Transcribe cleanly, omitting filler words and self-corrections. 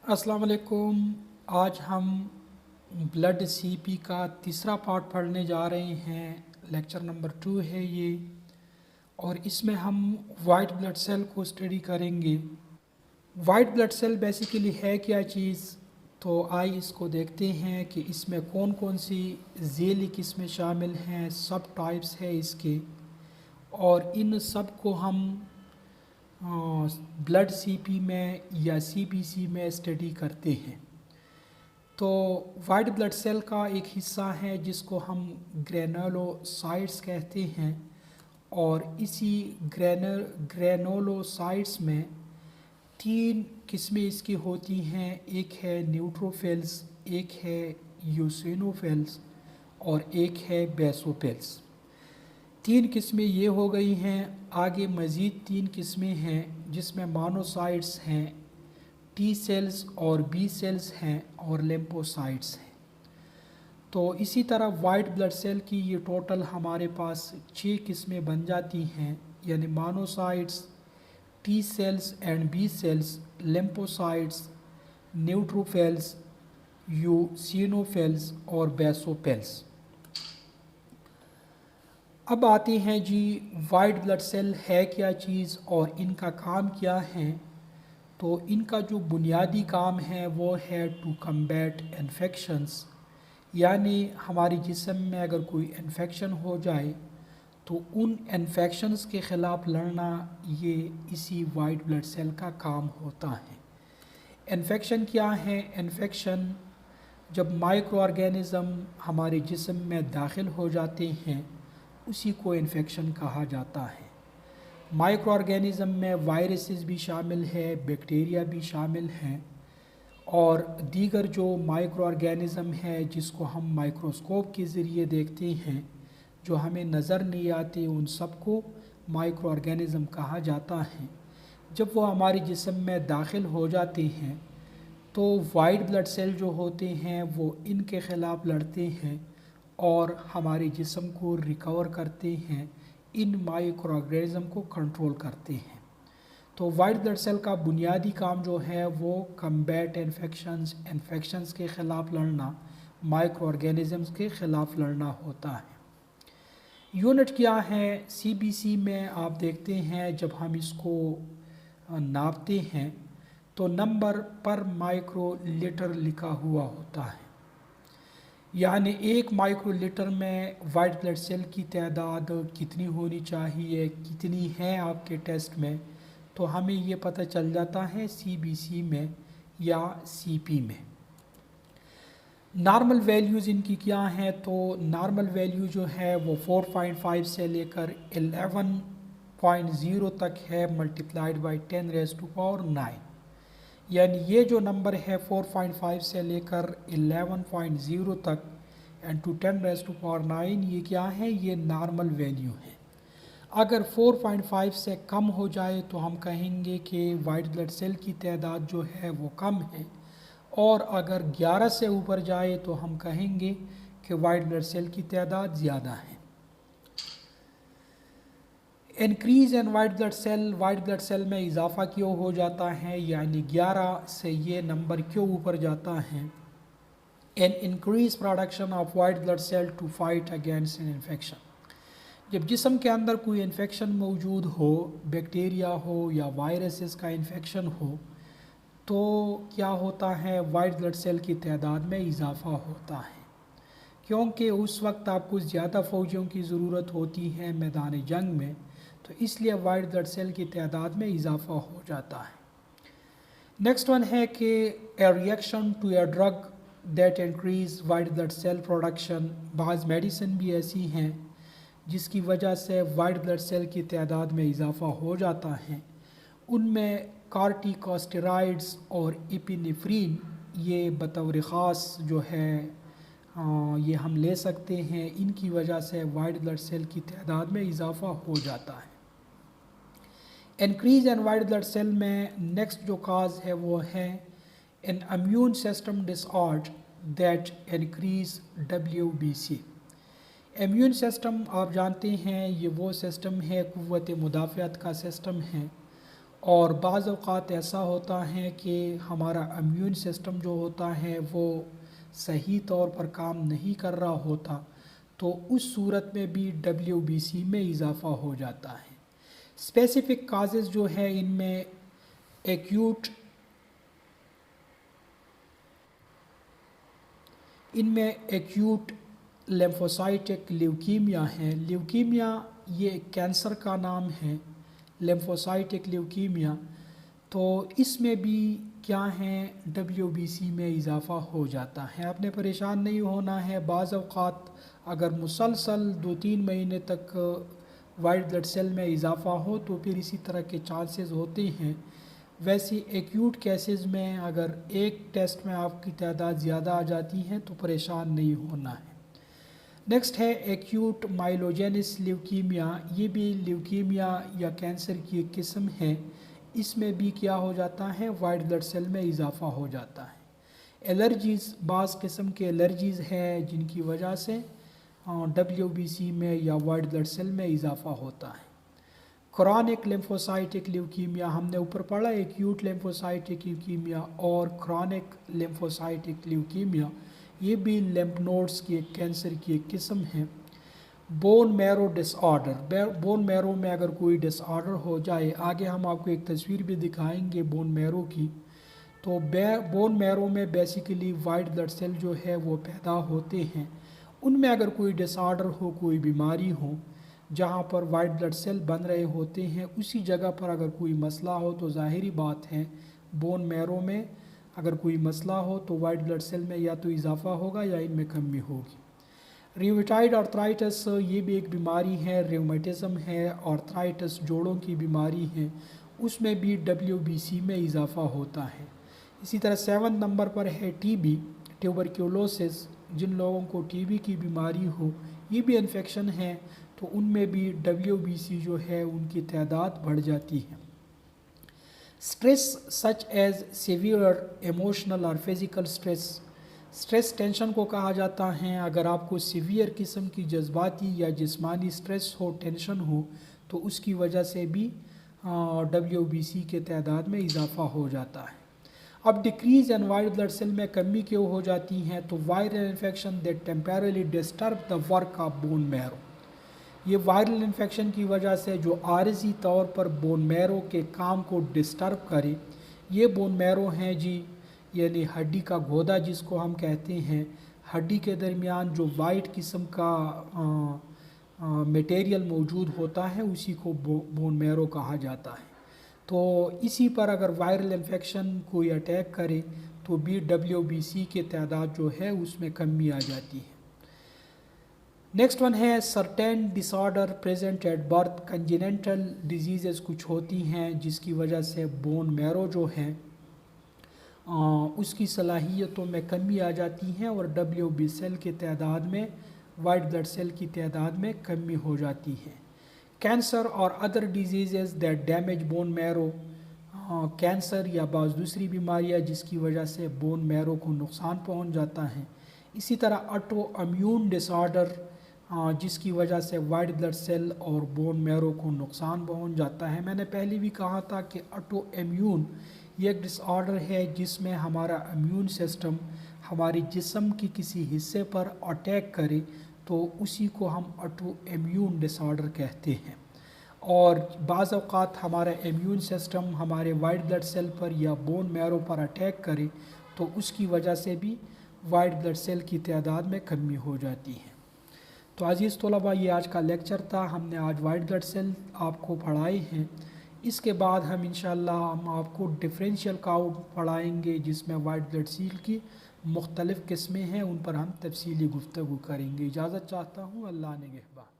السلام علیکم۔ آج ہم بلڈ سی پی کا تیسرا پارٹ پڑھنے جا رہے ہیں۔ لیکچر نمبر 2 ہے یہ، اور اس میں ہم وائٹ بلڈ سیل کو اسٹڈی کریں گے۔ وائٹ بلڈ سیل بیسیکلی ہے کیا چیز؟ تو آئی اس کو دیکھتے ہیں کہ اس میں کون کون سی ذیلی قسمیں شامل ہیں، سب ٹائپس ہے اس کے، اور ان سب کو ہم بلڈ سی پی میں یا سی پی سی میں اسٹڈی کرتے ہیں۔ تو وائٹ بلڈ سیل کا ایک حصہ ہے جس کو ہم گرینولوسائٹس کہتے ہیں، اور اسی گرینولوسائٹس میں 3 قسمیں اس کی ہوتی ہیں۔ ایک ہے نیوٹروفلز، ایک ہے یوسینوفلز، اور ایک ہے بیسوفلز۔ 3 قسمیں یہ ہو گئی ہیں۔ آگے مزید 3 قسمیں ہیں جس میں مونوسائٹس ہیں، ٹی سیلز اور بی سیلز ہیں، اور لیمفوسائٹس ہیں۔ تو اسی طرح وائٹ بلڈ سیل کی یہ ٹوٹل ہمارے پاس 6 قسمیں بن جاتی ہیں، یعنی monocytes, T cells and B cells, lymphocytes, neutrophils, eosinophils اور بیسوفیلز۔ اب آتے ہیں جی وائٹ بلڈ سیل ہے کیا چیز اور ان کا کام کیا ہے۔ تو ان کا جو بنیادی کام ہے وہ ہے ٹو کمبیٹ انفیکشنز، یعنی ہمارے جسم میں اگر کوئی انفیکشن ہو جائے تو ان انفیکشنز کے خلاف لڑنا، یہ اسی وائٹ بلڈ سیل کا کام ہوتا ہے۔ انفیکشن کیا ہے؟ انفیکشن جب مائکرو آرگینزم ہمارے جسم میں داخل ہو جاتے ہیں، اسی کو انفیکشن کہا جاتا ہے۔ مائکرو آرگینزم میں وائرسز بھی شامل ہے، بیکٹیریا بھی شامل ہیں، اور دیگر جو مائکرو آرگینزم ہے جس کو ہم مائکروسکوپ کے ذریعے دیکھتے ہیں، جو ہمیں نظر نہیں آتے، ان سب کو مائکرو آرگینزم کہا جاتا ہے۔ جب وہ ہمارے جسم میں داخل ہو جاتے ہیں تو وائٹ بلڈ سیل جو ہوتے ہیں وہ ان کے خلاف لڑتے ہیں اور ہمارے جسم کو ریکور کرتے ہیں، ان مائکرو آرگینزم کو کنٹرول کرتے ہیں۔ تو وائٹ بلڈ سیل کا بنیادی کام جو ہے وہ کمبیٹ انفیکشنز کے خلاف لڑنا، مائکرو آرگینزمز کے خلاف لڑنا ہوتا ہے۔ یونٹ کیا ہے؟ سی بی سی میں آپ دیکھتے ہیں جب ہم اس کو ناپتے ہیں تو نمبر پر مائکرو لیٹر لکھا ہوا ہوتا ہے، یعنی 1 مائکرو لیٹر میں وائٹ بلڈ سیل کی تعداد کتنی ہونی چاہیے، کتنی ہے آپ کے ٹیسٹ میں، تو ہمیں یہ پتہ چل جاتا ہے سی بی سی میں یا سی پی میں۔ نارمل ویلیوز ان کی کیا ہیں؟ تو نارمل ویلیو جو ہے وہ 4.5 سے لے کر 11.0 تک ہے، ملٹیپلائڈ بائی 10⁻⁹ یعنی یہ جو نمبر ہے 4.5 سے لے کر 11.0 تک اینڈ ٹو 10⁻⁹ یہ کیا ہے؟ یہ نارمل ویلیو ہے۔ اگر 4.5 سے کم ہو جائے تو ہم کہیں گے کہ وائٹ بلڈ سیل کی تعداد جو ہے وہ کم ہے، اور اگر 11 سے اوپر جائے تو ہم کہیں گے کہ وائٹ بلڈ سیل کی تعداد زیادہ ہے۔ Increase in white blood cell میں اضافہ کیوں ہو جاتا ہے، یعنی 11 سے یہ نمبر کیوں اوپر جاتا ہے؟ An increase production of white blood cell to fight against an infection. جب جسم کے اندر کوئی انفیکشن موجود ہو، بیکٹیریا ہو یا وائرسز کا انفیکشن ہو، تو کیا ہوتا ہے؟ وائٹ بلڈ سیل کی تعداد میں اضافہ ہوتا ہے، کیونکہ اس وقت آپ کو زیادہ فوجیوں کی ضرورت ہوتی ہے میدان جنگ میں، تو اس لیے وائٹ بلڈ سیل کی تعداد میں اضافہ ہو جاتا ہے۔ نیکسٹ ون ہے کہ a reaction to a drug that increase white blood cell production. بعض میڈیسن بھی ایسی ہیں جس کی وجہ سے وائٹ بلڈ سیل کی تعداد میں اضافہ ہو جاتا ہے۔ ان میں کارٹیکوسٹیرائڈز اور ایپینیفرین، یہ بطور خاص جو ہے یہ ہم لے سکتے ہیں، ان کی وجہ سے وائٹ بلڈ سیل کی تعداد میں اضافہ ہو جاتا ہے۔ Increase in white blood cell میں نیکسٹ جو کاز ہے وہ ہے an immune system disorder that increase WBC۔ Immune system آپ جانتے ہیں یہ وہ سسٹم ہے، قوت مدافعت کا سسٹم ہے، اور بعض اوقات ایسا ہوتا ہے کہ ہمارا امیون سسٹم جو ہوتا ہے وہ صحیح طور پر کام نہیں کر رہا ہوتا، تو اس صورت میں بھی WBC میں اضافہ ہو جاتا ہے۔ اسپیسیفک کازز جو ہے ان میں ایکیوٹ لیمفوسائٹک لیوکیمیا ہے۔ لیوکیمیا یہ ایک کینسر کا نام ہے، لیمفوسائٹک لیوکیمیا، تو اس میں بھی کیا ہے WBC میں اضافہ ہو جاتا ہے۔ آپ نے پریشان نہیں ہونا ہے، بعض اوقات اگر مسلسل 2-3 مہینے تک وائٹ بلڈ سیل میں اضافہ ہو تو پھر اسی طرح کے چانسز ہوتے ہیں۔ ویسے ایکیوٹ کیسز میں اگر ایک ٹیسٹ میں آپ کی تعداد زیادہ آ جاتی ہے تو پریشان نہیں ہونا ہے۔ نیکسٹ ہے ایکیوٹ مائلوجینس لیوکیمیا، یہ بھی لیوکیمیا یا کینسر کی ایک قسم ہے۔ اس میں بھی کیا ہو جاتا ہے، وائٹ بلڈ سیل میں اضافہ ہو جاتا ہے۔ الرجیز، بعض قسم کے الرجیز ہیں جن کی وجہ سے WBC میں یا وائٹ بلڈ سیل میں اضافہ ہوتا ہے۔ کرونک لیمفوسائٹک لیوکیمیا ہم نے اوپر پڑھا، ایکیوٹ لیمفوسائٹک لیوکیمیا اور کرونک لیمفوسائٹک لیوکیمیا، یہ بھی لیمف نوڈز کی ایک کینسر کی ایک قسم ہے۔ بون میرو ڈس آرڈر، بون میرو میں اگر کوئی ڈس آرڈر ہو جائے، آگے ہم آپ کو ایک تصویر بھی دکھائیں گے بون میرو کی، تو بون میرو میں بیسیکلی وائٹ بلڈ سیل جو ہے وہ پیدا ہوتے ہیں۔ ان میں اگر کوئی ڈس آرڈر ہو، کوئی بیماری ہو، جہاں پر وائٹ بلڈ سیل بن رہے ہوتے ہیں، اسی جگہ پر اگر کوئی مسئلہ ہو تو ظاہری بات ہے بون میرو میں اگر کوئی مسئلہ ہو تو وائٹ بلڈ سیل میں یا تو اضافہ ہوگا یا ان میں کمی ہوگی۔ ریومیٹائڈ آرتھرائٹس، یہ بھی ایک بیماری ہے، ریومیٹزم ہے، آرتھرائٹس جوڑوں کی بیماری ہے، اس میں بھی WBC میں اضافہ ہوتا ہے۔ اسی طرح 7 نمبر پر ہے TB، ٹیوبرکیولوسس، جن لوگوں کو TB کی بیماری ہو، یہ بھی انفیکشن ہے، تو ان میں بھی WBC جو ہے ان کی تعداد بڑھ جاتی ہے۔ Stress such as severe emotional اور فزیکل اسٹریس ٹینشن کو کہا جاتا ہے۔ اگر آپ کو سیویئر قسم کی جذباتی یا جسمانی اسٹریس ہو، ٹینشن ہو، تو اس کی وجہ سے بھی WBC کے تعداد میں اضافہ ہو جاتا ہے۔ اب decrease in white blood cell میں کمی کیوں ہو جاتی ہیں، تو viral infection that temporarily disturb the work of bone marrow, یہ وائرل انفیکشن کی وجہ سے جو عارضی طور پر بون میرو کے کام کو ڈسٹرب کرے، یہ بون میرو ہیں جی، یعنی ہڈی کا گودا جس کو ہم کہتے ہیں، ہڈی کے درمیان جو وائٹ قسم کا میٹیریل موجود ہوتا ہے اسی کو بون میرو کہا جاتا ہے۔ تو اسی پر اگر وائرل انفیکشن کوئی اٹیک کرے تو بھی WBC کی تعداد جو ہے اس میں کمی آ جاتی ہے۔ نیکسٹ ون ہے certain disorder present at birth, congenital diseases کچھ ہوتی ہیں جس کی وجہ سے بون میرو جو ہے اس کی صلاحیتوں میں کمی آ جاتی ہے اور WBC سیل کی تعداد میں، وائٹ بلڈ سیل کی تعداد میں کمی ہو جاتی ہے۔ کینسر اور other diseases that damage bone marrow, cancer یا بعض دوسری بیماریاں جس کی وجہ سے بون میرو کو نقصان پہنچ جاتا ہے۔ اسی طرح آٹو امیون ڈس آرڈر، جس کی وجہ سے وائٹ بلڈ سیل اور بون میرو کو نقصان پہنچ جاتا ہے۔ میں نے پہلے بھی کہا تھا کہ آٹو امیون یہ ایک ڈس آرڈر ہے جس میں ہمارا امیون سسٹم ہمارے جسم کی کسی حصے پر اٹیک کرے تو اسی کو ہم آٹو امیون ڈس آرڈر کہتے ہیں، اور بعض اوقات ہمارا امیون سسٹم ہمارے وائٹ بلڈ سیل پر یا بون میرو پر اٹیک کرے تو اس کی وجہ سے بھی وائٹ بلڈ سیل کی تعداد میں کمی ہو جاتی ہے۔ تو عزیز طلباء، یہ آج کا لیکچر تھا، ہم نے آج وائٹ بلڈ سیل آپ کو پڑھائے ہیں۔ اس کے بعد ہم انشاءاللہ ہم آپ کو ڈفرینشیل کاؤنٹ پڑھائیں گے جس میں وائٹ بلڈ سیل کی مختلف قسمیں ہیں، ان پر ہم تفصیلی گفتگو کریں گے۔ اجازت چاہتا ہوں، اللہ نگہبان۔